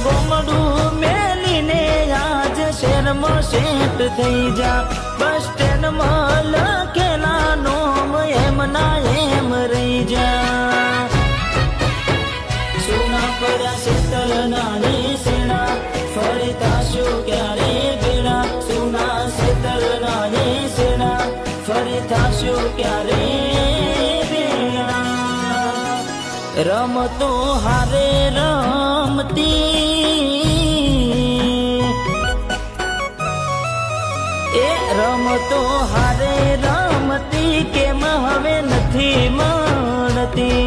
ગોમડું મેલીને આજ શહેરમાં સેટ થઈ જા બસ સ્ટેન્ડમાં લખેલા નોમ એમ ના એમ રહી જા સુના પડ્યા શીતલ નાની સેના ફરી થાશું ક્યારે ભેળા સુના શીતલ નાની સેના ફરી થાશું ક્યારે રમતો હારે રમતી એ રમતો હારે રમતી કેમ હવે નથી મળતી